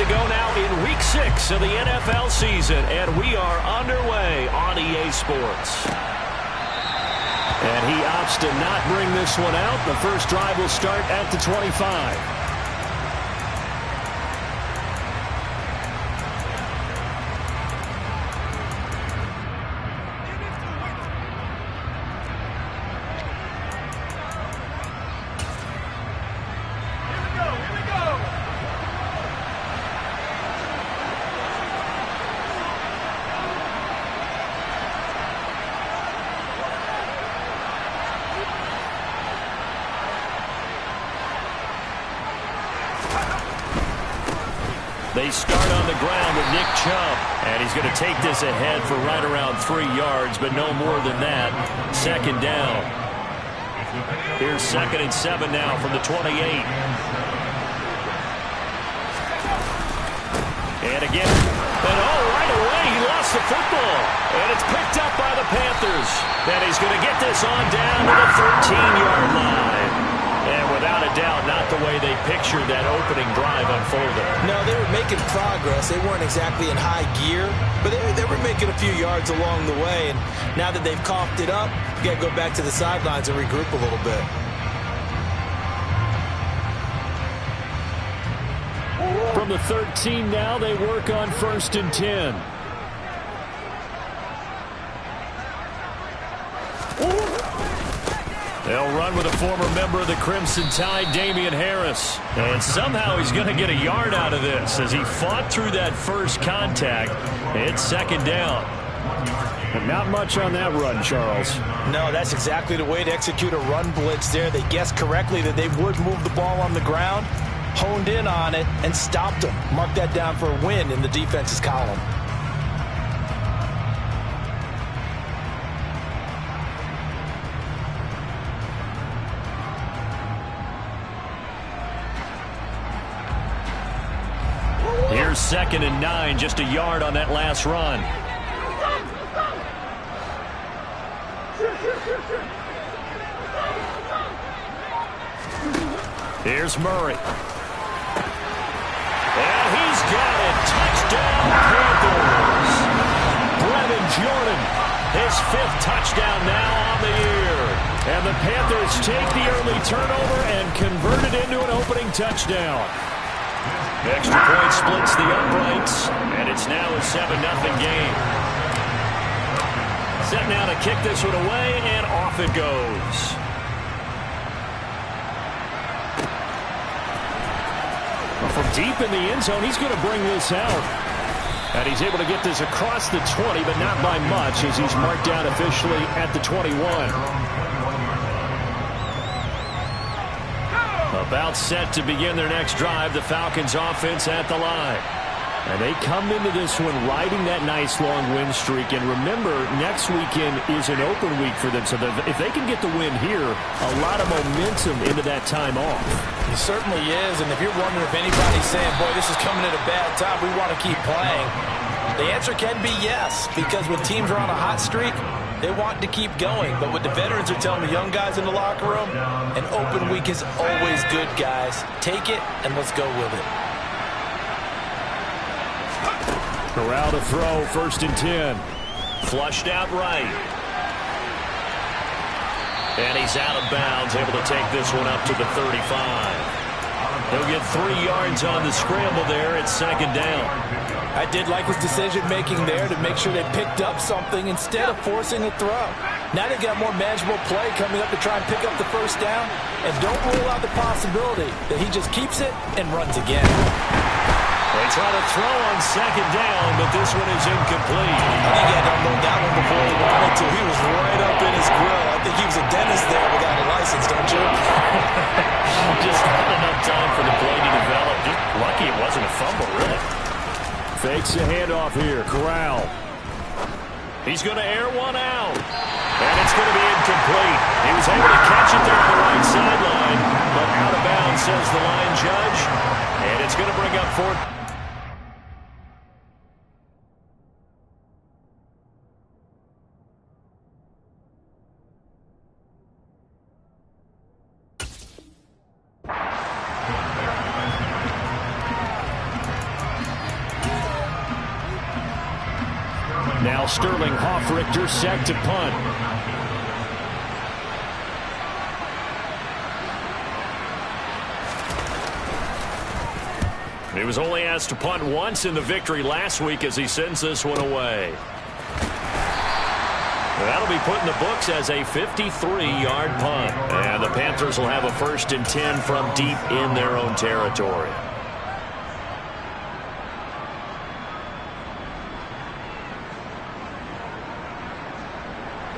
to go now in Week 6 of the NFL season, and we are underway on EA Sports. And he opts to not bring this one out. The first drive will start at the 25. They start on the ground with Nick Chubb, and he's going to take this ahead for right around 3 yards, but no more than that. Second down. Here's 2nd and 7 now from the 28. And again, right away he lost the football, and it's picked up by the Panthers. And he's going to get this on down to the 13-yard line. And without a doubt, not the way they pictured that opening drive unfolding. No, they were making progress. They weren't exactly in high gear, but they were making a few yards along the way. And now that they've coughed it up, you got to go back to the sidelines and regroup a little bit. From the 13 now, they work on 1st and 10. They'll run with a former member of the Crimson Tide, Damian Harris. And somehow he's going to get a yard out of this as he fought through that first contact. It's 2nd down. And not much on that run, Charles. No, that's exactly the way to execute a run blitz there. They guessed correctly that they would move the ball on the ground, honed in on it, and stopped them. Mark that down for a win in the defense's column. Here's 2nd and 9, just a yard on that last run. Here's Murray. And he's got it. Touchdown, Panthers. Brevin Jordan, his 5th touchdown now on the year. And the Panthers take the early turnover and convert it into an opening touchdown. Extra point splits the uprights, and it's now a 7-0 game. Set now to kick this one away, and off it goes. From deep in the end zone, he's going to bring this out. And he's able to get this across the 20, but not by much, as he's marked down officially at the 21. About set to begin their next drive, the Falcons offense at the line. And they come into this one riding that nice long win streak. And remember, next weekend is an open week for them. So if they can get the win here, a lot of momentum into that time off. It certainly is. And if you're wondering if anybody's saying, boy, this is coming at a bad time, we want to keep playing, the answer can be yes. Because when teams are on a hot streak, they want to keep going. But what the veterans are telling the young guys in the locker room, an open week is always good, guys. Take it, and let's go with it. Corral to throw, 1st and 10. Flushed out right. And he's out of bounds, able to take this one up to the 35. He'll get 3 yards on the scramble there. It's 2nd down. I did like his decision-making there to make sure they picked up something instead of forcing a throw. Now they've got more manageable play coming up to try and pick up the 1st down. And don't rule out the possibility that he just keeps it and runs again. They try to throw on 2nd down, but this one is incomplete. I think he had to unload that one before he wanted to. He was right up in his grill. I think he was a dentist there without a license, don't you? Just not enough time for the play to develop. Just lucky it wasn't a fumble, really. Fakes a handoff here. Corral. He's going to air one out. And it's going to be incomplete. He was able to catch it there on the right sideline, but out of bounds, says the line judge. And it's going to bring up 4th. Now Sterling Hoffrichter set to punt. He was only asked to punt once in the victory last week as he sends this one away. That'll be put in the books as a 53-yard punt. And the Panthers will have a 1st and 10 from deep in their own territory.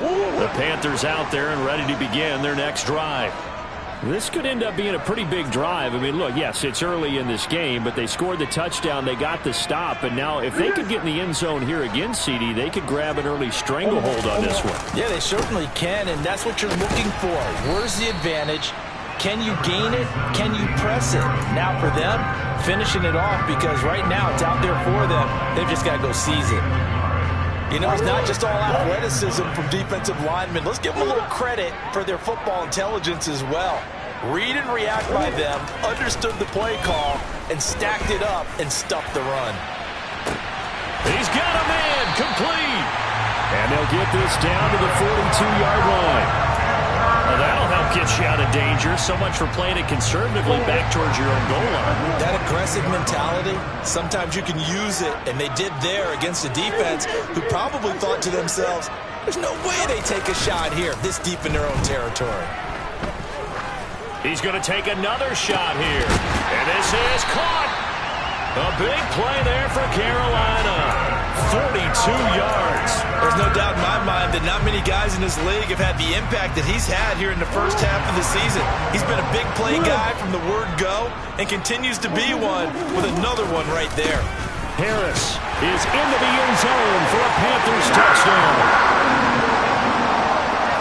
The Panthers out there and ready to begin their next drive. This could end up being a pretty big drive. I mean, look, yes, it's early in this game, but they scored the touchdown, they got the stop, and now if they could get in the end zone here again, CD, they could grab an early stranglehold on this one. Yeah, they certainly can, and that's what you're looking for. Where's the advantage? Can you gain it? Can you press it? Now for them, finishing it off, because right now it's out there for them. They've just got to go seize it. You know, it's not just all athleticism from defensive linemen. Let's give them a little credit for their football intelligence as well. Read and react by them, understood the play call, and stacked it up and stuffed the run. He's got a man, complete. And they'll get this down to the 42-yard line. Well, that'll help get you out of danger. So much for playing it conservatively back towards your own goal line. That aggressive mentality, sometimes you can use it, and they did there against a defense who probably thought to themselves, there's no way they take a shot here this deep in their own territory. He's going to take another shot here. And this is caught. A big play there for Carolina. 42 yards. There's no doubt in my mind that not many guys in this league have had the impact that he's had here in the first half of the season. He's been a big play guy from the word go and continues to be one with another one right there. Harris is into the end zone for a Panthers touchdown.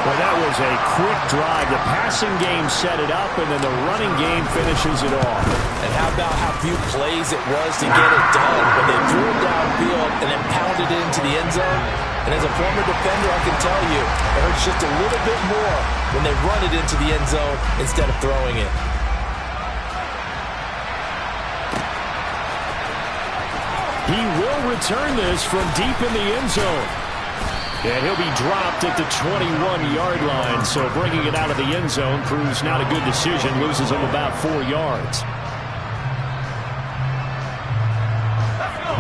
Well, that was a quick drive. The passing game set it up, and then the running game finishes it off. And how about how few plays it was to get it done when they threw it downfield and then pounded it into the end zone? And as a former defender, I can tell you, it hurts just a little bit more when they run it into the end zone instead of throwing it. He will return this from deep in the end zone. And he'll be dropped at the 21-yard line. So bringing it out of the end zone proves not a good decision. Loses him about 4 yards.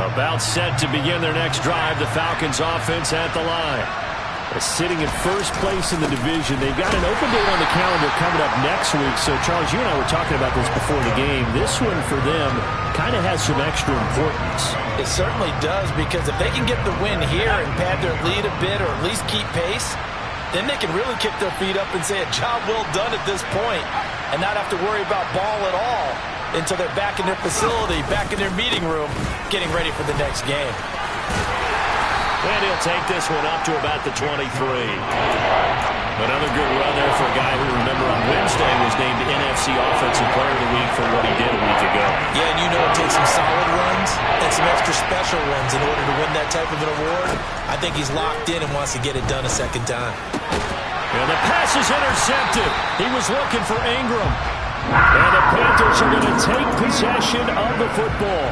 About set to begin their next drive. The Falcons offense at the line. Sitting in first place in the division. They've got an open date on the calendar coming up next week. So, Charles, you and I were talking about this before the game. This one for them kind of has some extra importance. It certainly does, because if they can get the win here and pad their lead a bit or at least keep pace, then they can really kick their feet up and say a job well done at this point and not have to worry about ball at all until they're back in their facility, back in their meeting room, getting ready for the next game. And he'll take this one up to about the 23. Another good run there for a guy who, remember, on Wednesday was named NFC Offensive Player of the Week for what he did a week ago. Yeah, and you know it takes some solid runs and some extra special ones in order to win that type of an award. I think he's locked in and wants to get it done a second time. And the pass is intercepted. He was looking for Ingram. And the Panthers are going to take possession of the football.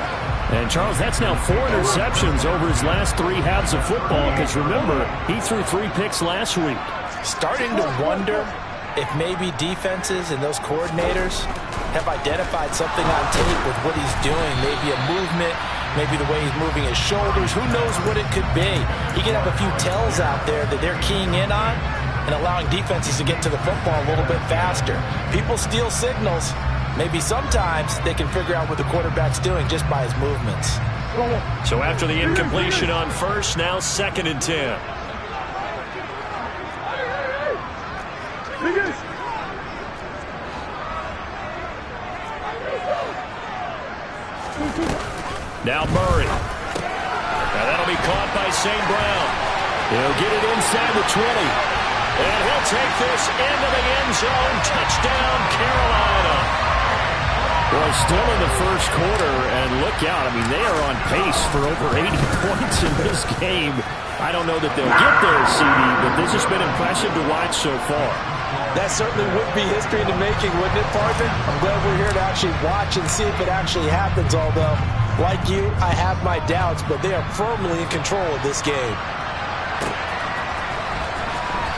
And, Charles, that's now 4 interceptions over his last 3 halves of football, because, remember, he threw 3 picks last week. Starting to wonder if maybe defenses and those coordinators have identified something on tape with what he's doing. Maybe a movement, maybe the way he's moving his shoulders. Who knows what it could be? He could have a few tells out there that they're keying in on and allowing defenses to get to the football a little bit faster. People steal signals. Maybe sometimes they can figure out what the quarterback's doing just by his movements. So after the incompletion on first, now 2nd and 10. Now Murray. Now that'll be caught by St. Brown. He'll get it inside the 20. And he'll take this into the end zone. Touchdown, Carolina. Well, still in the first quarter, and look out. I mean, they are on pace for over 80 points in this game. I don't know that they'll get there, CD, but this has been impressive to watch so far. That certainly would be history in the making, wouldn't it, partner? I'm glad we're here to actually watch and see if it actually happens, although, like you, I have my doubts, but they are firmly in control of this game.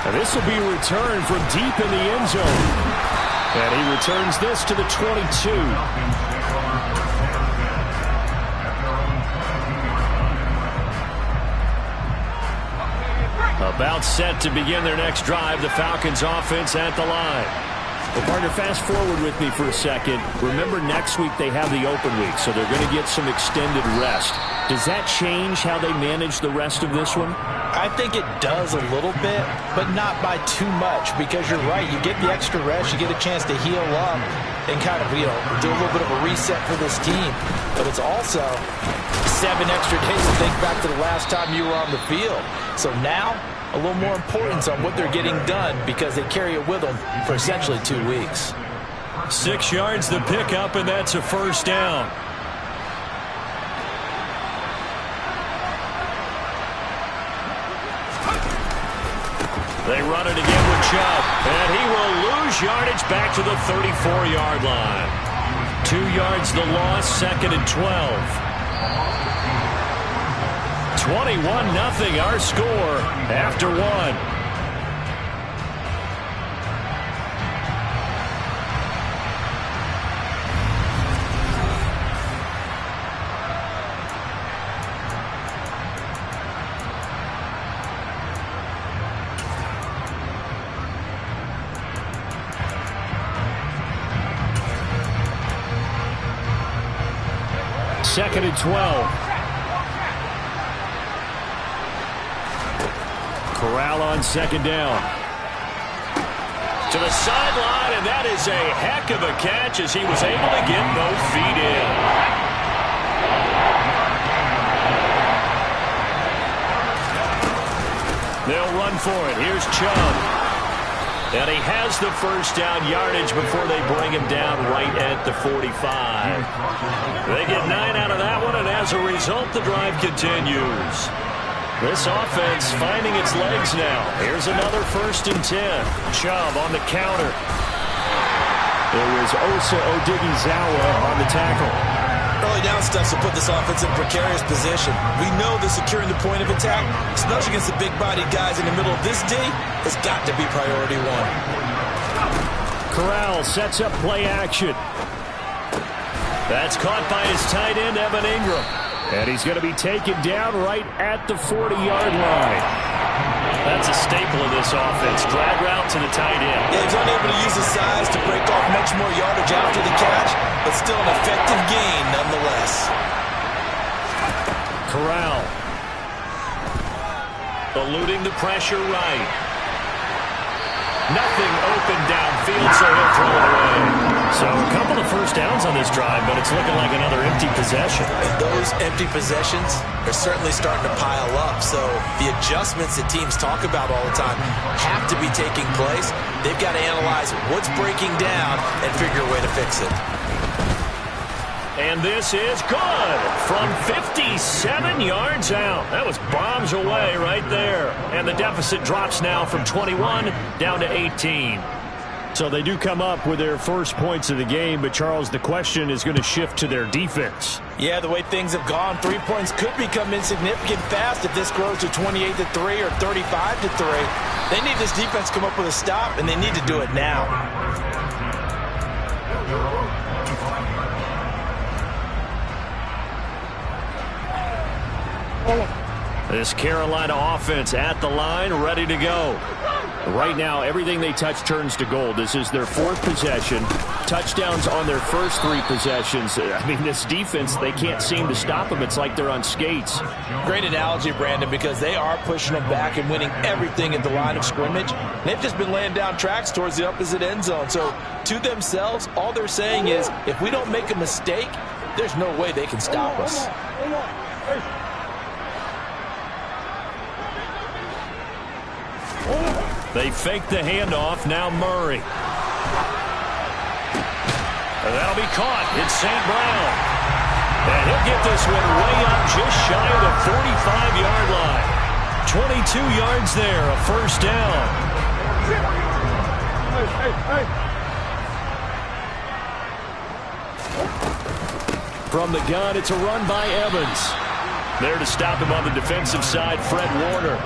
And this will be returned from deep in the end zone. And he returns this to the 22. About set to begin their next drive, the Falcons offense at the line. Well, partner, fast forward with me for a second. Remember, next week they have the open week, so they're going to get some extended rest. Does that change how they manage the rest of this one? I think it does a little bit, but not by too much, because you're right. You get the extra rest, you get a chance to heal up and kind of, do a little bit of a reset for this team. But it's also 7 extra days to think back to the last time you were on the field. So now, a little more importance on what they're getting done because they carry it with them for essentially 2 weeks. 6 yards the pickup, and that's a first down. They run it again with Chubb, and he will lose yardage back to the 34-yard line. 2 yards the loss, 2nd and 12. 21-0 our score after 1. Second and 12. Corral on second down. To the sideline, and that is a heck of a catch as he was able to get both feet in. They'll run for it. Here's Chubb. And he has the first down yardage before they bring him down right at the 45. They get 9 out of that one, and as a result, the drive continues. This offense finding its legs now. Here's another 1st and 10. Chubb on the counter. It was Osa Odighizuwa on the tackle. Early down stuff to put this offense in a precarious position. We know that securing the point of attack, especially against the big-bodied guys in the middle of this D, has got to be priority 1. Corral sets up play action. That's caught by his tight end, Evan Ingram. And he's going to be taken down right at the 40-yard line. That's a staple of this offense. Drag route to the tight end. Yeah, he's unable to use his size to break off much more yardage after the catch, but still an effective gain nonetheless. Corral. Eluding the pressure right. Nothing open downfield, so he'll throw it away. So a couple of first downs on this drive, but it's looking like another empty possession. And those empty possessions are certainly starting to pile up. So the adjustments that teams talk about all the time have to be taking place. They've got to analyze what's breaking down and figure a way to fix it. And this is good from 57 yards out. That was bombs away right there. And the deficit drops now from 21 down to 18. So they do come up with their first points of the game, but Charles, the question is going to shift to their defense. Yeah, the way things have gone, 3 points could become insignificant fast if this grows to 28-3 or 35-3. They need this defense to come up with a stop, and they need to do it now. This Carolina offense at the line, ready to go. Right now, everything they touch turns to gold. This is their 4th possession. Touchdowns on their first 3 possessions. I mean, this defense, they can't seem to stop them. It's like they're on skates. Great analogy, Brandon, because they are pushing them back and winning everything at the line of scrimmage. They've just been laying down tracks towards the opposite end zone. So, to themselves, all they're saying is, if we don't make a mistake, there's no way they can stop us. They fake the handoff. Now Murray. And that'll be caught. It's St. Brown. And he'll get this one way up just shy of the 45-yard line. 22 yards there, a first down. From the gun, it's a run by Evans. There to stop him on the defensive side, Fred Warner.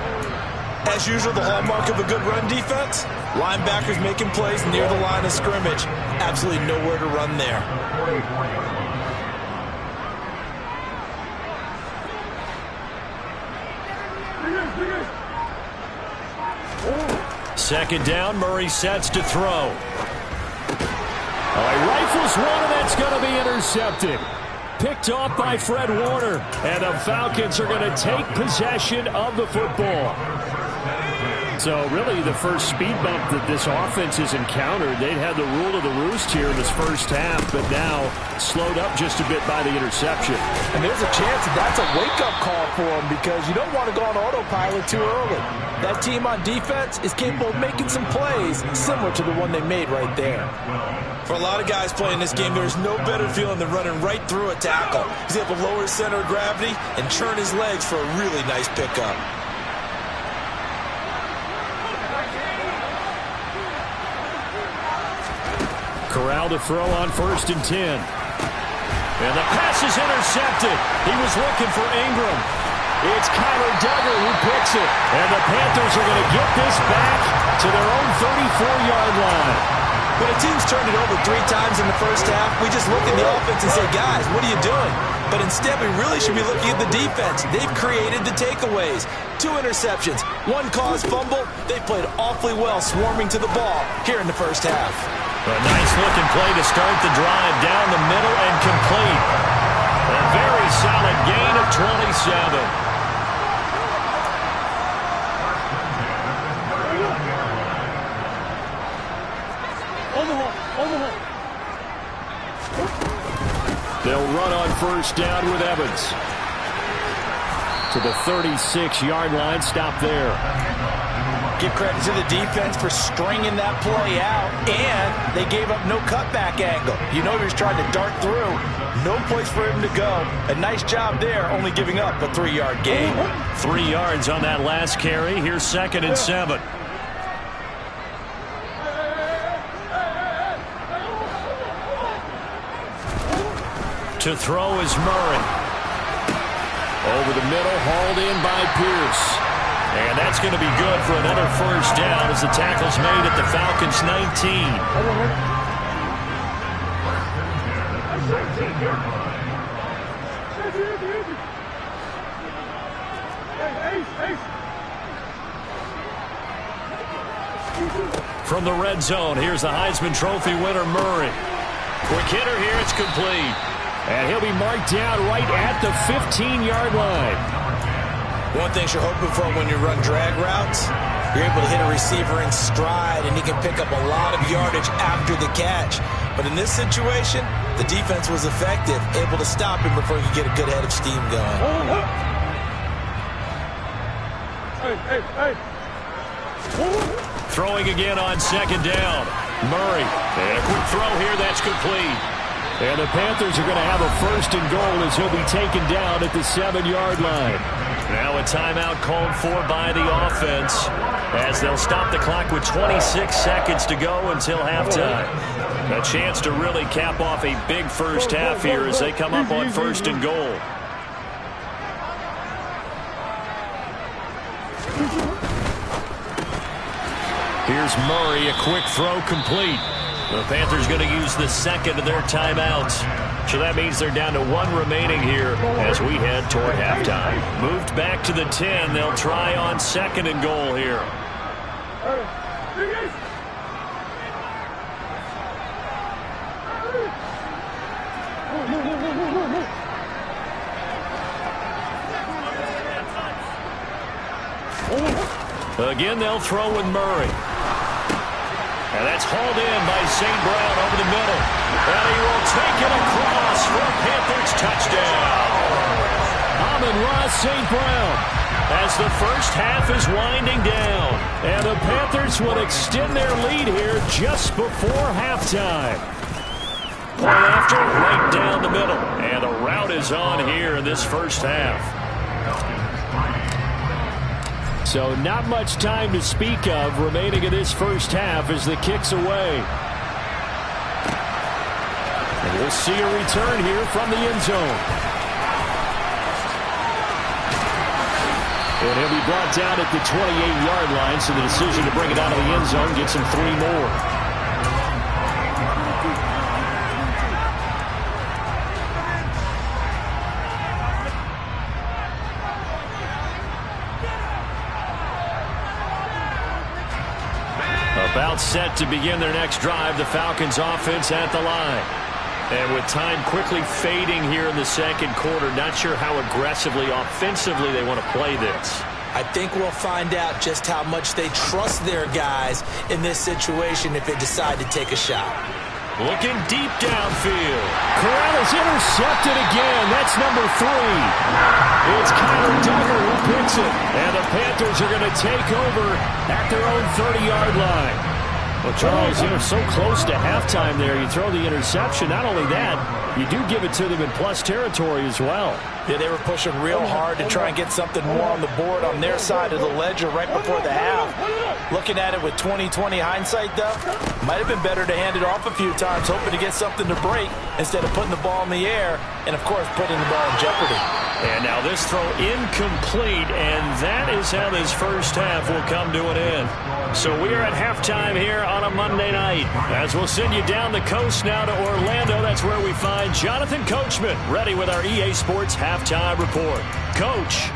As usual, the hallmark of a good run defense, linebackers making plays near the line of scrimmage. Absolutely nowhere to run there. Second down, Murray sets to throw. He rifles one, and that's going to be intercepted. Picked off by Fred Warner, and the Falcons are going to take possession of the football. So really the first speed bump that this offense has encountered, they'd had the rule of the roost here in this first half, but now slowed up just a bit by the interception. And there's a chance that that's a wake-up call for them because you don't want to go on autopilot too early. That team on defense is capable of making some plays similar to the one they made right there. For a lot of guys playing this game, there's no better feeling than running right through a tackle. He's able to lower his center of gravity and churn his legs for a really nice pickup. Corral to throw on 1st and 10. And the pass is intercepted. He was looking for Ingram. It's Kyler Duggar who picks it. And the Panthers are going to get this back to their own 34-yard line. When a team's turned it over 3 times in the first half, we just look at the offense and say, guys, what are you doing? But instead, we really should be looking at the defense. They've created the takeaways. 2 interceptions, 1 caused fumble. They played awfully well swarming to the ball here in the first half. A nice-looking play to start the drive down the middle and complete. A very solid gain of 27. They'll run on 1st down with Evans. To the 36-yard line, stop there. Give credit to the defense for stringing that play out, and they gave up no cutback angle. You know he was trying to dart through. No place for him to go. A nice job there, only giving up a 3-yard gain. 3 yards on that last carry. Here's 2nd and 7. To throw is Murray. Over the middle, hauled in by Pierce. And that's going to be good for another 1st down as the tackle's made at the Falcons' 19. From the red zone, here's the Heisman Trophy winner, Murray. Quick hitter here, it's complete. And he'll be marked down right at the 15-yard line. One thing you're hoping for when you run drag routes, you're able to hit a receiver in stride, and he can pick up a lot of yardage after the catch. But in this situation, the defense was effective, able to stop him before he could get a good head of steam going. Throwing again on 2nd down. Murray. And a quick throw here, that's complete. And the Panthers are going to have a 1st and goal as he'll be taken down at the 7-yard line. Now a timeout called for by the offense as they'll stop the clock with 26 seconds to go until halftime. A chance to really cap off a big first half here as they come up on 1st and goal. Here's Murray, a quick throw complete. The Panthers going to use the 2nd of their timeouts. So that means they're down to 1 remaining here as we head toward halftime. Moved back to the 10. They'll try on 2nd and goal here. Again, they'll throw with Murray. And that's hauled in by St. Brown over the middle. And he will take it across for a Panthers touchdown. Amon-Ra St. Brown as the first half is winding down. And the Panthers will extend their lead here just before halftime. Right after, right down the middle. And the route is on here in this first half. So not much time to speak of remaining in this first half as the kick's away. And we'll see a return here from the end zone. And he'll be brought down at the 28-yard line, so the decision to bring it out of the end zone gets him 3 more. About set to begin their next drive, the Falcons offense at the line. And with time quickly fading here in the second quarter, not sure how aggressively, offensively they want to play this. I think we'll find out just how much they trust their guys in this situation if they decide to take a shot. Looking deep downfield. Corral is intercepted again. That's number 3. It's Kyler Duggar who picks it. And the Panthers are going to take over at their own 30-yard line. Well, Charles, you're so close to halftime there. You throw the interception. Not only that, you do give it to them in plus territory as well. Yeah, they were pushing real hard to try and get something more on the board on their side of the ledger right before the half. Looking at it with 20/20 hindsight, though, might have been better to hand it off a few times, hoping to get something to break instead of putting the ball in the air and, of course, putting the ball in jeopardy. And now this throw incomplete, and that is how this first half will come to an end. So we are at halftime here on a Monday night. As we'll send you down the coast now to Orlando, that's where we find Jonathan Coachman ready with our EA Sports Halftime Report. Coach.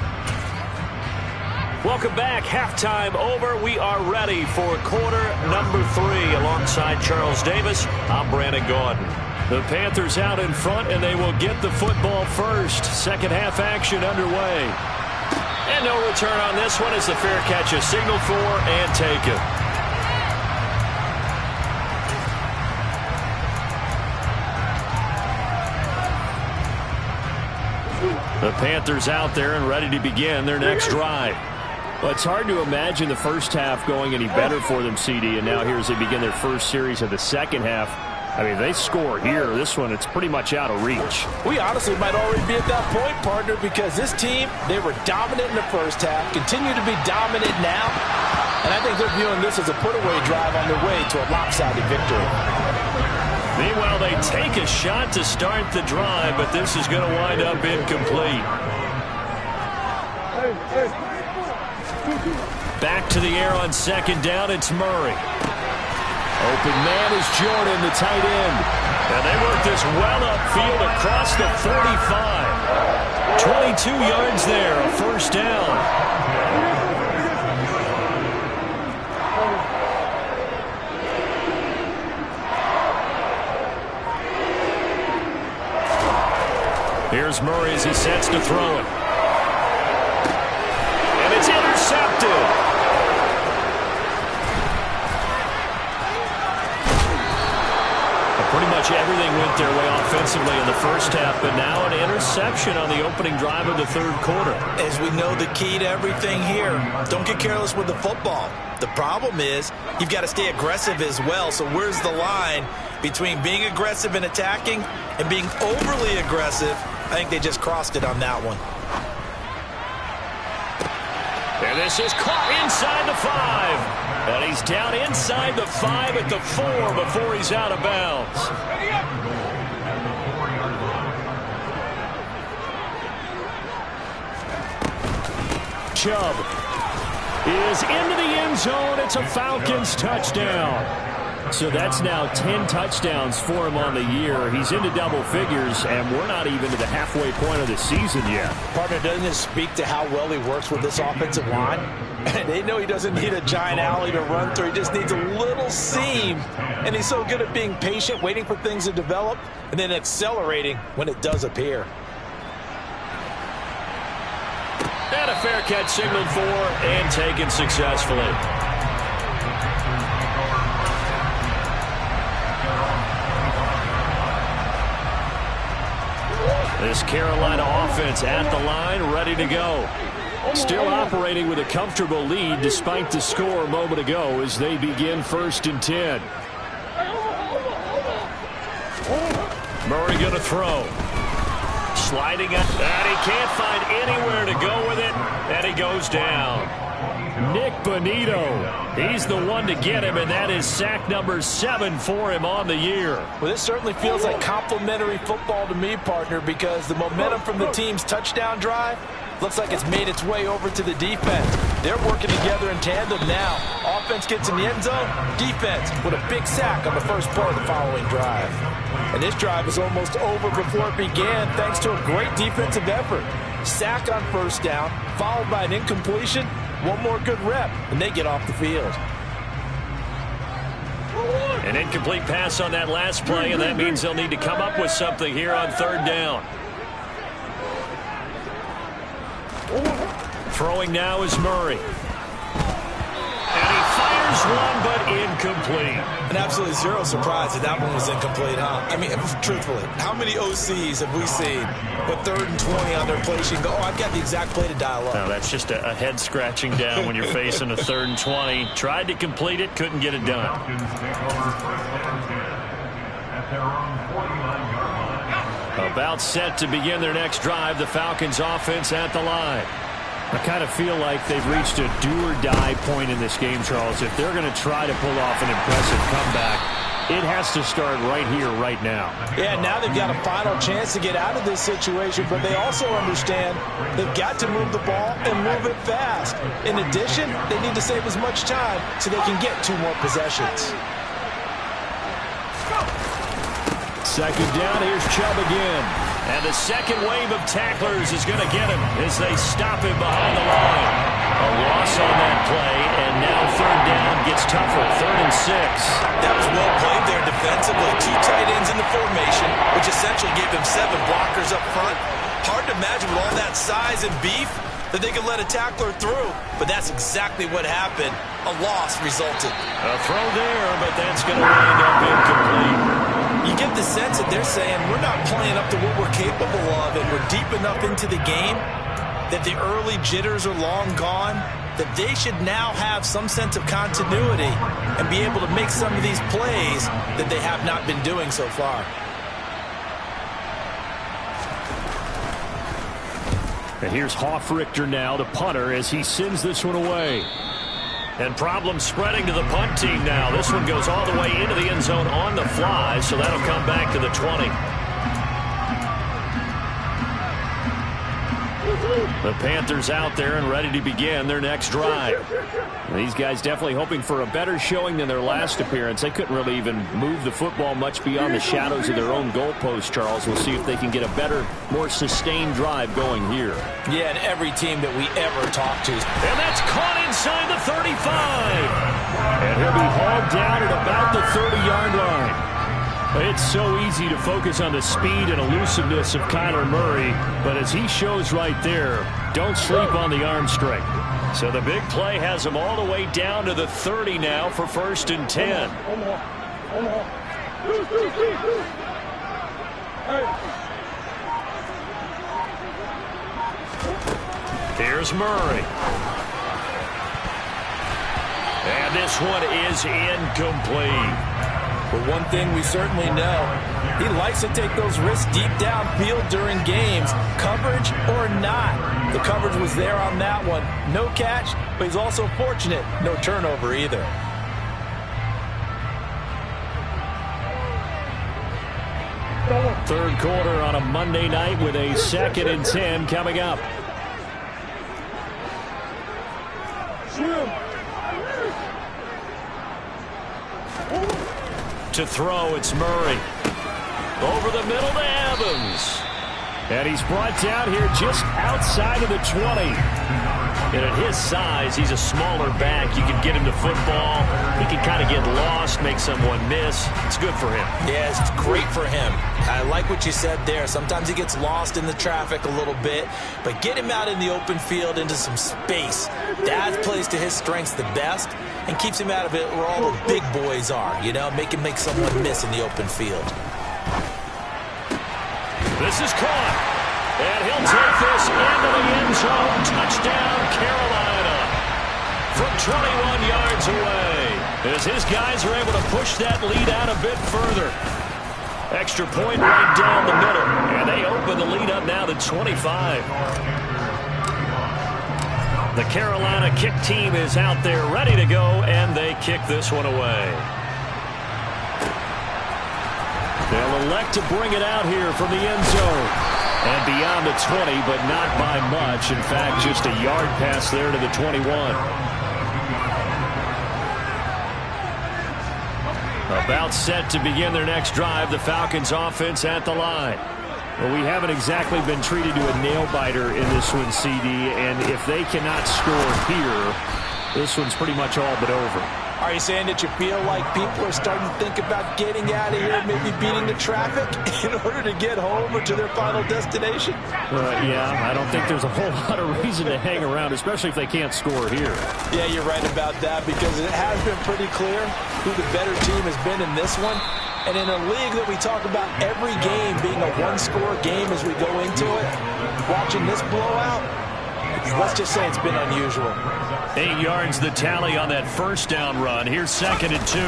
Welcome back. Halftime over. We are ready for quarter number 3. Alongside Charles Davis, I'm Brandon Gaudin. The Panthers out in front, and they will get the football first. Second half action underway. And no return on this one as the fair catch is signaled for and taken. The Panthers out there and ready to begin their next drive. Well, it's hard to imagine the first half going any better for them, CD, and now here as they begin their first series of the second half. I mean, they score here. This one, it's pretty much out of reach. We honestly might already be at that point, partner, because this team, they were dominant in the first half, continue to be dominant now, and I think they're viewing this as a put-away drive on their way to a lopsided victory. Meanwhile, they take a shot to start the drive, but this is going to wind up incomplete. Back to the air on second down, it's Murray. Open man is Jordan, the tight end. And they work this well upfield across the 45. 22 yards there, a first down. Here's Murray as he sets to throw it. And it's intercepted. Pretty much everything went their way offensively in the first half, but now an interception on the opening drive of the third quarter. As we know, the key to everything here, don't get careless with the football. The problem is you've got to stay aggressive as well. So where's the line between being aggressive and attacking and being overly aggressive? I think they just crossed it on that one. And this is caught inside the 5. And he's down inside the 5 at the 4 before he's out of bounds. Chubb is into the end zone. It's a Falcons touchdown. So that's now 10 touchdowns for him on the year. He's into double figures, and we're not even to the halfway point of the season yet. Partner, doesn't it speak to how well he works with this offensive line? They know he doesn't need a giant alley to run through. He just needs a little seam. And he's so good at being patient, waiting for things to develop, and then accelerating when it does appear. And a fair catch signaled for and taken successfully. This Carolina offense at the line, ready to go. Still operating with a comfortable lead despite the score a moment ago as they begin 1st and 10. Murray going to throw. Sliding up, and he can't find anywhere to go with it, and he goes down. Nick Bonito, he's the one to get him, and that is sack number 7 for him on the year. Well, this certainly feels like complimentary football to me, partner, because the momentum from the team's touchdown drive Looks like it's made its way over to the defense. They're working together in tandem now. Offense gets in the end zone. Defense with a big sack on the first play of the following drive. And this drive is almost over before it began thanks to a great defensive effort. Sack on first down, followed by an incompletion. One more good rep, and they get off the field. An incomplete pass on that last play, and that means they'll need to come up with something here on third down. Throwing now is Murray. And he fires one, but incomplete. And absolutely zero surprise that one was incomplete, huh? I mean, truthfully, how many OCs have we seen with 3rd and 20 on their play sheet and go, oh, I've got the exact play to dial up? No, that's just a head scratching down when you're facing a 3rd and 20. Tried to complete it, couldn't get it done. About set to begin their next drive, the Falcons offense at the line. I kind of feel like they've reached a do-or-die point in this game, Charles. If they're going to try to pull off an impressive comeback, it has to start right here, right now. Yeah, now they've got a final chance to get out of this situation, but they also understand they've got to move the ball and move it fast. In addition, they need to save as much time so they can get 2 more possessions. Second down, here's Chubb again. And the second wave of tacklers is going to get him as they stop him behind the line. A loss on that play, and now third down gets tougher, 3rd and 6. That was well played there defensively. 2 tight ends in the formation, which essentially gave them 7 blockers up front. Hard to imagine with all that size and beef that they could let a tackler through, but that's exactly what happened. A loss resulted. A throw there, but that's going to wind up incomplete. You get the sense that they're saying we're not playing up to what we're capable of, and we're deep enough into the game that the early jitters are long gone, that they should now have some sense of continuity and be able to make some of these plays that they have not been doing so far. And here's Hofrichter now, the punter, as he sends this one away. And problems spreading to the punt team now. This one goes all the way into the end zone on the fly, so that'll come back to the 20. The Panthers out there and ready to begin their next drive. These guys definitely hoping for a better showing than their last appearance. They couldn't really even move the football much beyond the shadows of their own goalpost, Charles. We'll see if they can get a better, more sustained drive going here. Yeah, and every team that we ever talk to. And that's caught inside the 35. And he'll be hauled down at about the 30-yard line. It's so easy to focus on the speed and elusiveness of Kyler Murray, but as he shows right there, don't sleep on the arm strength. So the big play has him all the way down to the 30 now for 1st and 10. Here's Murray. And this one is incomplete. But one thing we certainly know, he likes to take those risks deep downfield during games, coverage or not. The coverage was there on that one. No catch, but he's also fortunate. No turnover either. Third quarter on a Monday night with a 2nd and 10 coming up. To throw, it's Murray. Over the middle to Evans. And he's brought down here just outside of the 20. And at his size, he's a smaller back. You can get him to football. He can kind of get lost, make someone miss. It's good for him. Yeah, it's great for him. I like what you said there. Sometimes he gets lost in the traffic a little bit, but get him out in the open field into some space. That plays to his strengths the best and keeps him out of it where all the big boys are, you know, make him make someone miss in the open field. This is caught. And he'll take this into the end zone. Touchdown, Carolina. From 21 yards away. As his guys are able to push that lead out a bit further. Extra point right down the middle. And they open the lead up now to 25. The Carolina kick team is out there ready to go, and they kick this one away. They'll elect to bring it out here from the end zone. And beyond the 20, but not by much. In fact, just a yard pass there to the 21. About set to begin their next drive. The Falcons offense at the line. Well, we haven't exactly been treated to a nail-biter in this one, CD. And if they cannot score here, this one's pretty much all but over. Are you saying that you feel like people are starting to think about getting out of here, maybe beating the traffic in order to get home or to their final destination? Yeah, I don't think there's a whole lot of reason to hang around, especially if they can't score here. Yeah, you're right about that because it has been pretty clear who the better team has been in this one. And in a league that we talk about every game being a one-score game as we go into it, watching this blowout, let's just say it's been unusual. 8 yards the tally on that first down run. Here's 2nd and 2.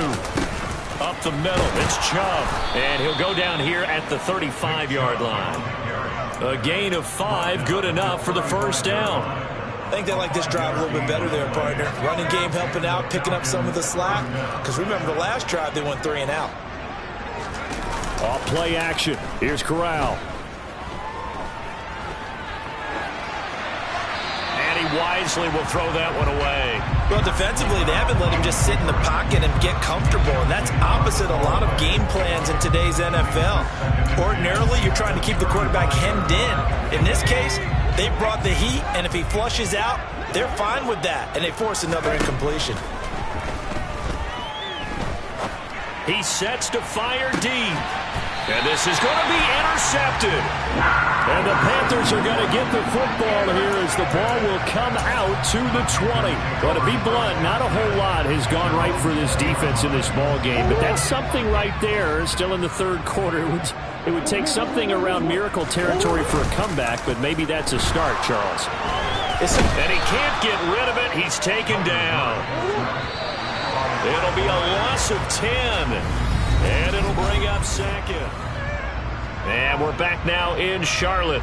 Up the middle, it's Chubb. And he'll go down here at the 35-yard line. A gain of 5, good enough for the first down. I think they like this drive a little bit better there, partner. Running game helping out, picking up some of the slack. Because remember, the last drive, they went 3 and out. Off play action. Here's Corral. Wisely will throw that one away. Well, defensively, they haven't let him just sit in the pocket and get comfortable, and that's opposite a lot of game plans in today's NFL. Ordinarily, you're trying to keep the quarterback hemmed in. In this case, they brought the heat, and if he flushes out, they're fine with that, and they force another incompletion. He sets to fire deep. And this is going to be intercepted. And the Panthers are going to get the football here as the ball will come out to the 20. But to be blunt, not a whole lot has gone right for this defense in this ball game. But that's something right there. Still in the third quarter. It would take something around miracle territory for a comeback, but maybe that's a start, Charles. And he can't get rid of it. He's taken down. It'll be a loss of 10. And it'll bring up 2nd. And we're back now in Charlotte.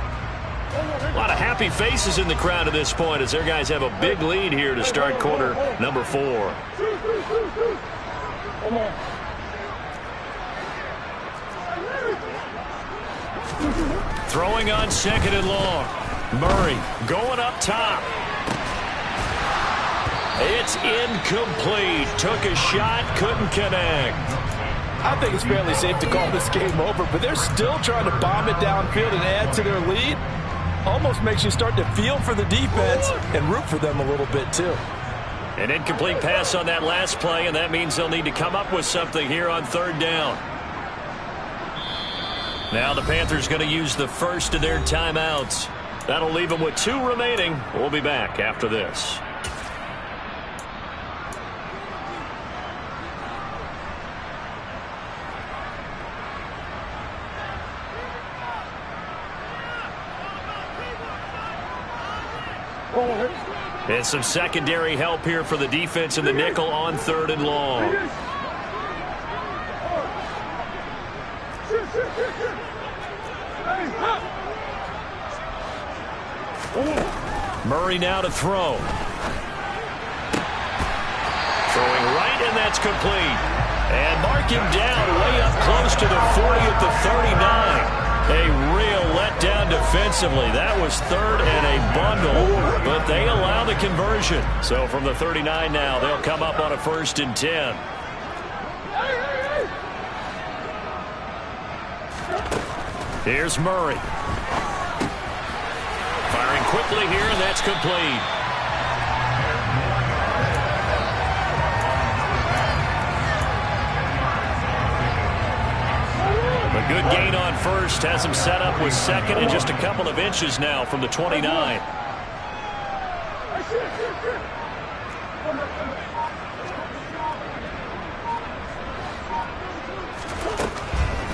A lot of happy faces in the crowd at this point as their guys have a big lead here to start quarter number 4. Throwing on 2nd and long. Murray going up top. It's incomplete. Took a shot, couldn't connect. I think it's fairly safe to call this game over, but they're still trying to bomb it downfield and add to their lead. Almost makes you start to feel for the defense and root for them a little bit, too. An incomplete pass on that last play, and that means they'll need to come up with something here on 3rd down. Now the Panthers going to use the first of their timeouts. That'll leave them with 2 remaining. We'll be back after this. And some secondary help here for the defense in the nickel on 3rd and long. Murray now to throw. Throwing right, and that's complete. And mark him down way up close to the 40 at the 39. A real letdown defensively. That was 3rd and a bundle, but they allow the conversion. So from the 39 now, they'll come up on a 1st and 10. Here's Murray. Firing quickly here, and that's complete. A good gain on 1st, has him set up with 2nd and just a couple of inches now from the 29.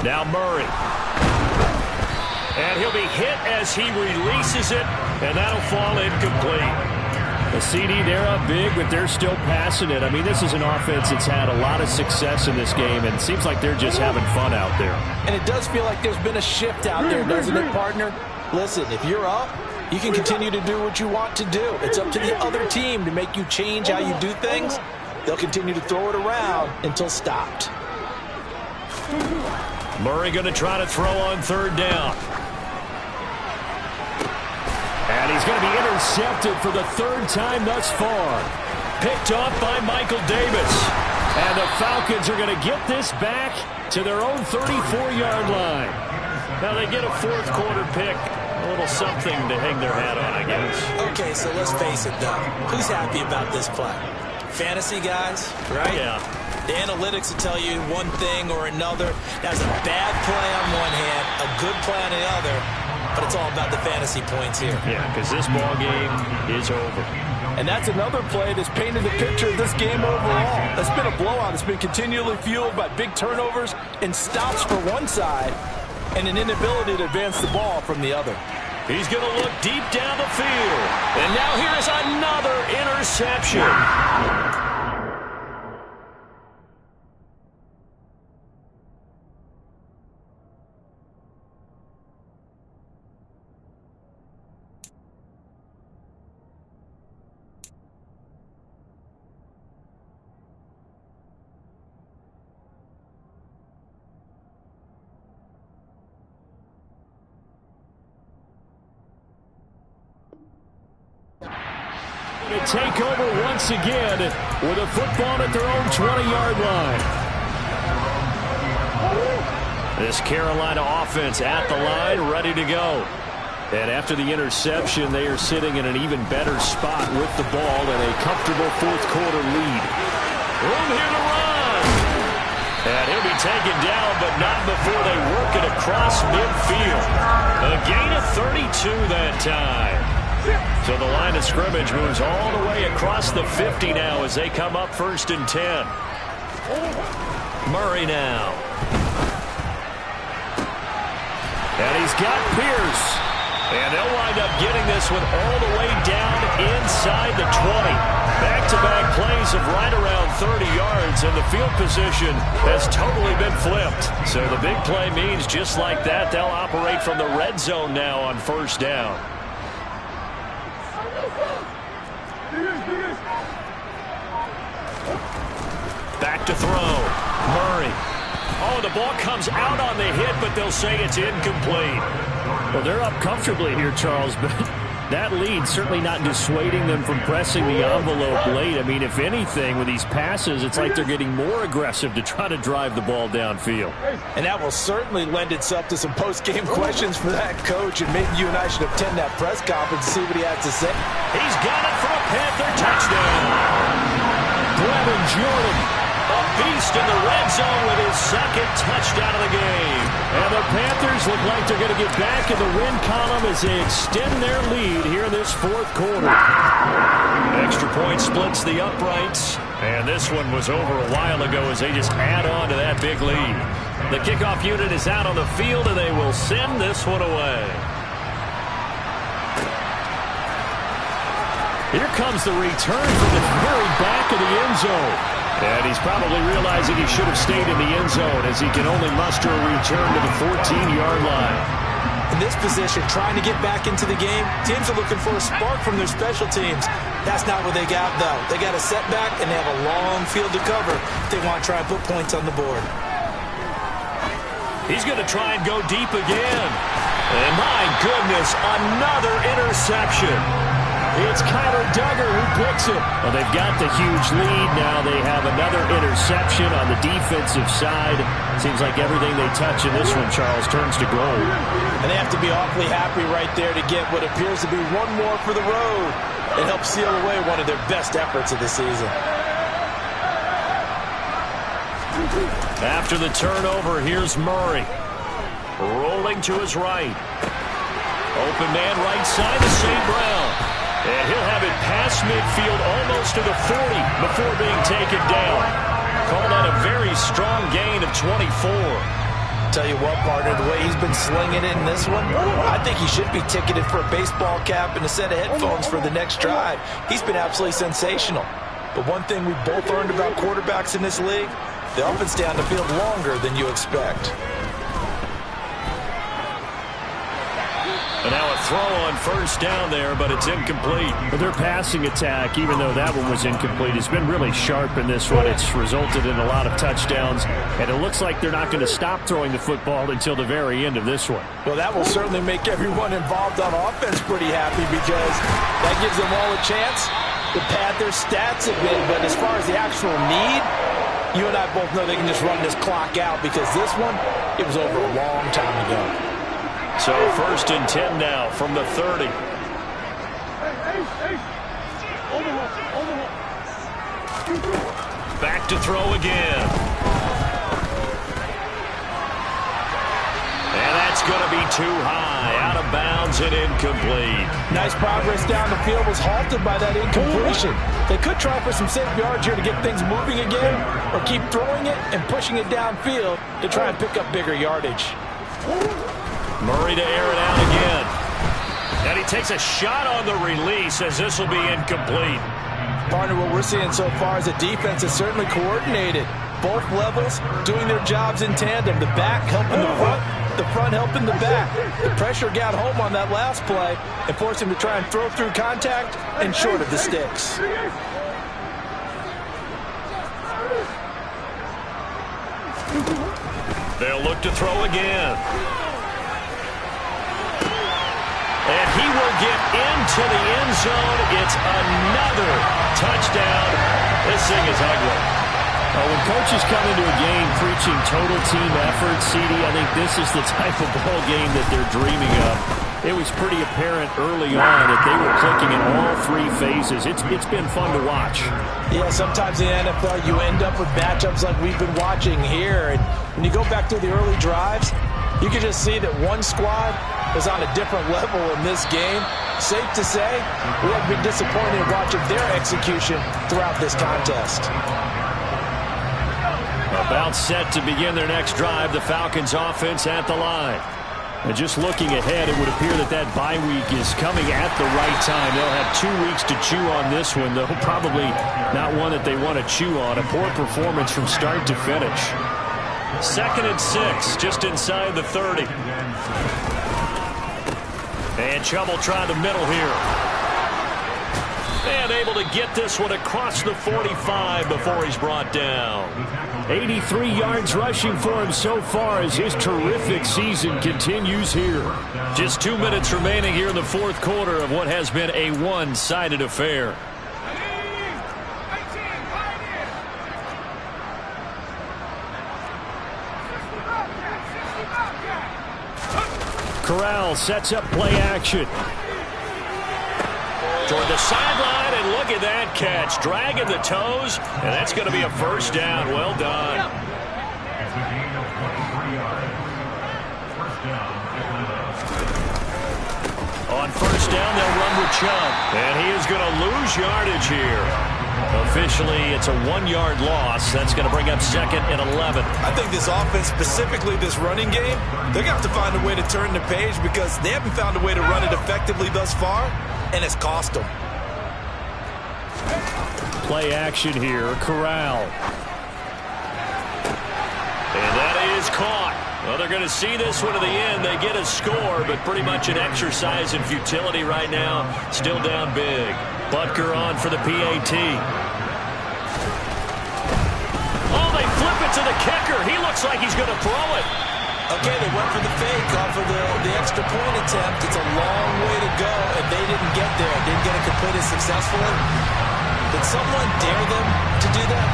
Now Murray. And he'll be hit as he releases it, and that'll fall incomplete. The CD, they're up big, but they're still passing it. I mean, this is an offense that's had a lot of success in this game, and it seems like they're just having fun out there. And it does feel like there's been a shift out there, doesn't it, partner? Listen, if you're up, you can continue to do what you want to do. It's up to the other team to make you change how you do things. They'll continue to throw it around until stopped. Murray going to try to throw on 3rd down. And he's going to be intercepted for the third time thus far. Picked off by Michael Davis. And the Falcons are going to get this back to their own 34-yard line. Now they get a fourth quarter pick. A little something to hang their hat on, I guess. Okay, so let's face it, though. Who's happy about this play? Fantasy guys, right? Yeah. The analytics will tell you one thing or another. That's a bad play on one hand, a good play on the other, but it's all about the fantasy points here. Yeah, because this ball game is over. And that's another play that's painted the picture of this game overall. It's been a blowout. It's been continually fueled by big turnovers and stops for one side and an inability to advance the ball from the other. He's going to look deep down the field. And now here's another interception. To take over once again with a football at their own 20-yard line. This Carolina offense at the line, ready to go. And after the interception, they are sitting in an even better spot with the ball and a comfortable fourth quarter lead. Room here to run. And he'll be taken down, but not before they work it across midfield. A gain of 32 that time. So the line of scrimmage moves all the way across the 50 now as they come up 1st and 10. Murray now. And he's got Pierce. And they'll wind up getting this one all the way down inside the 20. Back-to-back plays of right around 30 yards, and the field position has totally been flipped. So the big play means just like that, they'll operate from the red zone now on 1st down. Back to throw. Murray. Oh, the ball comes out on the hit, but they'll say it's incomplete. Well, they're up comfortably here, Charles, but that lead certainly not dissuading them from pressing the envelope late. I mean, if anything, with these passes, it's like they're getting more aggressive to try to drive the ball downfield. And that will certainly lend itself to some post-game questions for that coach, and maybe you and I should attend that press conference and see what he has to say. He's got it for a Panther touchdown. Brevin Jordan, a beast in the red zone with his second touchdown of the game. And the Panthers look like they're going to get back in the win column as they extend their lead here in this fourth quarter. Extra point splits the uprights. And this one was over a while ago as they just add on to that big lead. The kickoff unit is out on the field, and they will send this one away. Here comes the return from the very back of the end zone. And he's probably realizing he should have stayed in the end zone as he can only muster a return to the 14-yard line. In this position, trying to get back into the game, teams are looking for a spark from their special teams. That's not what they got, though. They got a setback, and they have a long field to cover if they want to try and put points on the board. He's going to try and go deep again. And my goodness, another interception. It's Kyler Duggar who picks it. Well, they've got the huge lead. Now they have another interception on the defensive side. Seems like everything they touch in this one, Charles, turns to gold. And they have to be awfully happy right there to get what appears to be one more for the road. It helps seal away one of their best efforts of the season. After the turnover, here's Murray. Rolling to his right. Open man right side to St. Brown. And he'll have it past midfield almost to the 40 before being taken down. Call that a very strong gain of 24. Tell you what, partner, the way he's been slinging it in this one, I think he should be ticketed for a baseball cap and a set of headphones for the next drive. He's been absolutely sensational. But one thing we both learned about quarterbacks in this league, they often stay on the field longer than you expect. And now a throw on first down there, but it's incomplete. But their passing attack, even though that one was incomplete, has been really sharp in this one. It's resulted in a lot of touchdowns, and it looks like they're not going to stop throwing the football until the very end of this one. Well, that will certainly make everyone involved on offense pretty happy because that gives them all a chance to pad their stats a bit. But as far as the actual need, you and I both know they can just run this clock out because this one, it was over a long time ago. So 1st and 10 now from the 30. Back to throw again. And that's going to be too high. Out of bounds and incomplete. Nice progress down the field was halted by that incompletion. They could try for some safe yards here to get things moving again, or keep throwing it and pushing it downfield to try and pick up bigger yardage. Murray to air it out again. And he takes a shot on the release as this will be incomplete. Partner, what we're seeing so far is the defense is certainly coordinated. Both levels doing their jobs in tandem. The back helping the front helping the back. The pressure got home on that last play and forced him to try and throw through contact and short of the sticks. They'll look to throw again. And he will get into the end zone. It's another touchdown. This thing is ugly. When coaches come into a game preaching total team effort, CD, I think this is the type of ball game that they're dreaming of. It was pretty apparent early on that they were clicking in all three phases. It's been fun to watch. Yeah, sometimes in the NFL you end up with matchups like we've been watching here. And when you go back through the early drives, you can just see that one squad is on a different level in this game. Safe to say, we have been disappointed watching their execution throughout this contest. About set to begin their next drive, the Falcons offense at the line. And just looking ahead, it would appear that that bye week is coming at the right time. They'll have 2 weeks to chew on this one, though probably not one that they want to chew on. A poor performance from start to finish. 2nd and 6, just inside the 30. And Chubb will try the middle here. And able to get this one across the 45 before he's brought down. 83 yards rushing for him so far as his terrific season continues here. Just 2 minutes remaining here in the 4th quarter of what has been a one-sided affair. Corral sets up play action. Toward the sideline, and look at that catch. Dragging the toes, and that's going to be a first down. Well done. On first down, they'll run with Chubb. And he is going to lose yardage here. Officially, it's a 1-yard loss. That's going to bring up 2nd and 11. I think this offense, specifically this running game, they're going to have to find a way to turn the page because they haven't found a way to run it effectively thus far, and it's cost them. Play action here, Corral. And that is caught. Well, they're going to see this one to the end. They get a score, but pretty much an exercise in futility right now. Still down big. Butker on for the PAT. Oh, they flip it to the kicker. He looks like he's going to throw it. Okay, they went for the fake off of the extra point attempt. It's a long way to go, and they didn't get there. Didn't get it completed successfully. Did someone dare them to do that?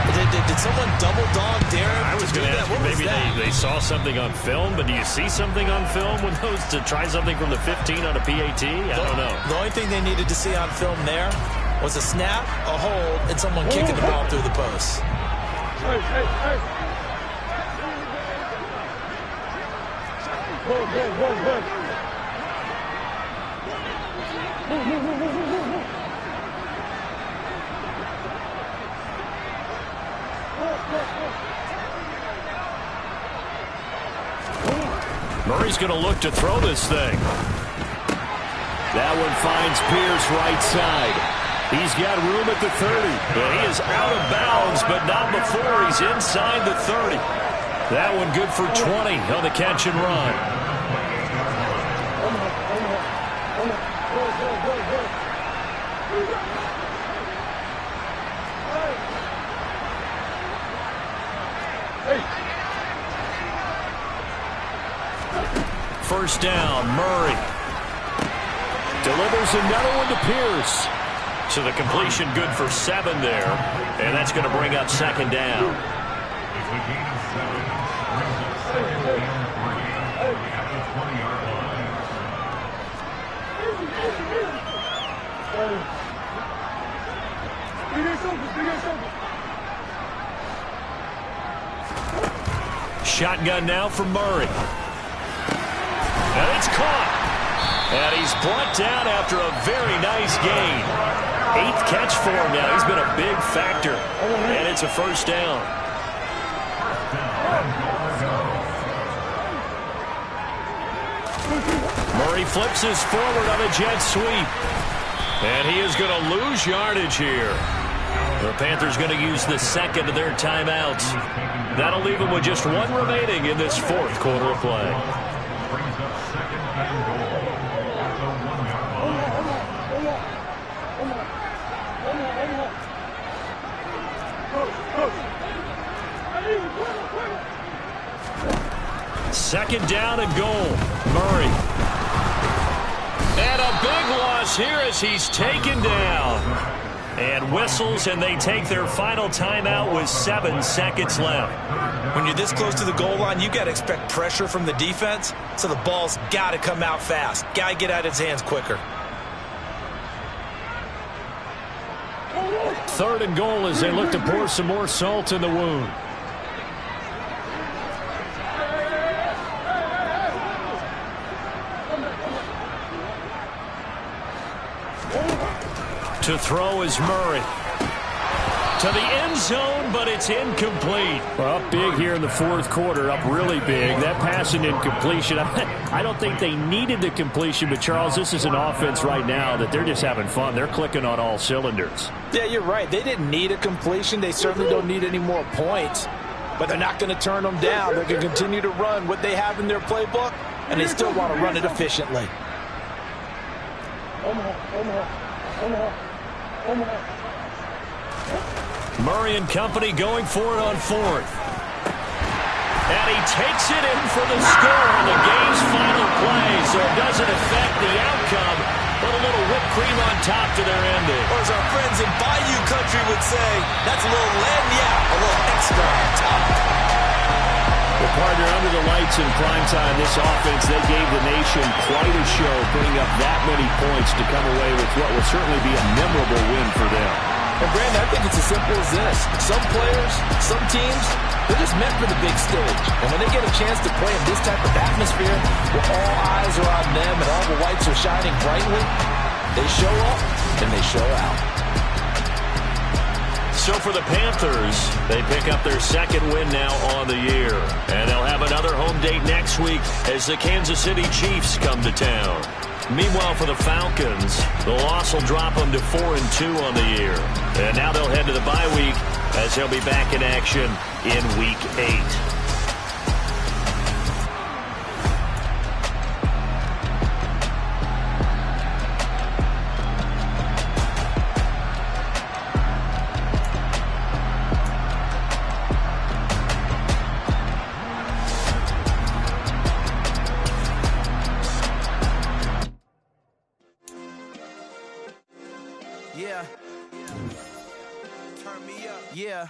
Did someone double dog dare them I was going to ask you, maybe they saw something on film, but do you see something on film with those to try something from the 15 on a PAT? I don't know. The only thing they needed to see on film there was a snap, a hold, and someone kicking the ball through the post. Hey. Good. Murray's going to look to throw this thing. That one finds Pierce right side. He's got room at the 30. But he is out of bounds, but not before he's inside the 30. That one good for 20 on the catch and run. First down, Murray. Delivers another one to Pierce. So the completion good for 7 there. And that's going to bring up second down. Shotgun now from Murray. And it's caught. And he's brought down after a very nice gain. 8th catch for him now. He's been a big factor. And it's a first down. Murray flips his forward on a jet sweep. And he is going to lose yardage here. The Panthers going to use the second of their timeouts. That'll leave them with just 1 remaining in this 4th quarter of play. Second down and goal. Murray. And a big loss here as he's taken down. And whistles, and they take their final timeout with 7 seconds left. When you're this close to the goal line, you got to expect pressure from the defense, so the ball's got to come out fast. Got to get out of his hands quicker. 3rd and goal as they look to pour some more salt in the wound. To throw is Murray. To the end zone, but it's incomplete. Well, up big here in the 4th quarter, up really big. That pass and incompletion, I don't think they needed the completion, but Charles, this is an offense right now that they're just having fun. They're clicking on all cylinders. Yeah, you're right. They didn't need a completion. They certainly don't need any more points, but they're not going to turn them down. They're going to continue to run what they have in their playbook, and they still want to run it efficiently. Murray and company going for it on 4th. And he takes it in for the score on the game's final play, so it doesn't affect the outcome, but a little whipped cream on top to their ending. Or as our friends in Bayou Country would say, that's a little lagniappe, a little extra on top. Well, partner, under the lights in primetime, this offense, they gave the nation quite a show, putting up that many points to come away with what will certainly be a memorable win for them. And, Brandon, I think it's as simple as this. Some players, some teams, they're just meant for the big stage. And when they get a chance to play in this type of atmosphere, where all eyes are on them and all the lights are shining brightly, they show up and they show out. So for the Panthers, they pick up their 2nd win now on the year. And they'll have another home date next week as the Kansas City Chiefs come to town. Meanwhile, for the Falcons, the loss will drop them to 4-2 on the year. And now they'll head to the bye week as they'll be back in action in Week 8. Yeah. Turn me up. Yeah.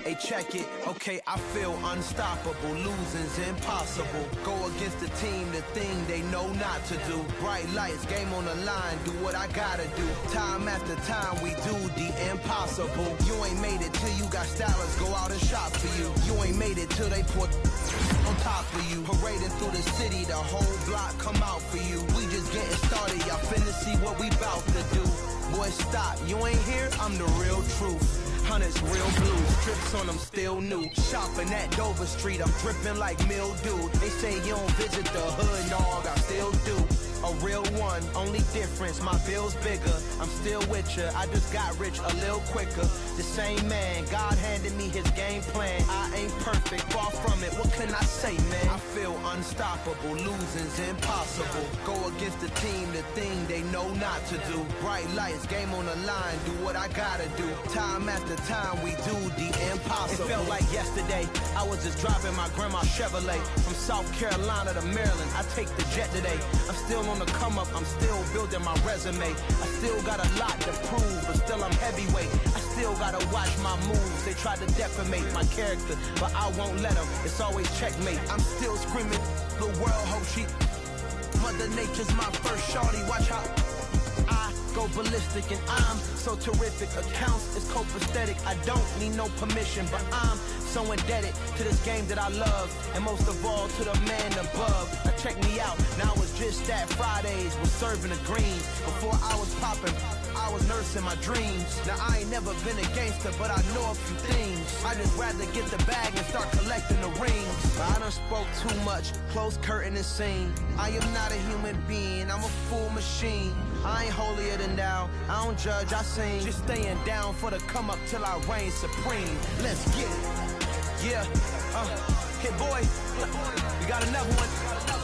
Hey, check it. Okay, I feel unstoppable. Losing's impossible. Go against the team, the thing they know not to do. Bright lights, game on the line. Do what I gotta do. Time after time, we do the impossible. You ain't made it till you got stylists go out and shop for you. You ain't made it till they put on top of you. Parading through the city, the whole block come out for you. We just getting started. Y'all finna see what we bout to do. Boy, stop. You ain't here? I'm the real truth. Hunters, real blue, strips on them still new. Shopping at Dover Street, I'm dripping like mildew. They say you don't visit the hood, dog, I still do. a real one. Only difference, my bill's bigger. I'm still with ya. I just got rich a little quicker. The same man, God handed me his game plan. I ain't perfect, far from it. What can I say, man? I feel unstoppable. Losing's impossible. Go against the team, the thing they know not to do. Bright lights, game on the line. Do what I gotta do. Time after time, we do the impossible. It felt like yesterday. I was just driving my grandma's Chevrolet from South Carolina to Maryland. I take the jet today. I'm still on the come up. I'm still building my resume. I still got a lot to prove, but still I'm heavyweight. I still gotta watch my moves. They try to defamate my character, but I won't let them. It's always checkmate. I'm still screaming, the world hope she. Mother Nature's my first shorty. Watch how I go ballistic, and I'm so terrific. Accounts is copacetic. I don't need no permission, but I'm so indebted to this game that I love, and most of all to the man above. Now check me out. Now it's just that Fridays was serving the greens. Before I was popping, I was nursing my dreams. Now I ain't never been a gangster, but I know a few things. I just rather get the bag and start collecting the rings. But I done spoke too much. Close curtain and scene. I am not a human being. I'm a full machine. I ain't holier than thou. I don't judge, I sing. Just staying down for the come up till I reign supreme. Let's get it. Yeah. Hit boy. We got another one.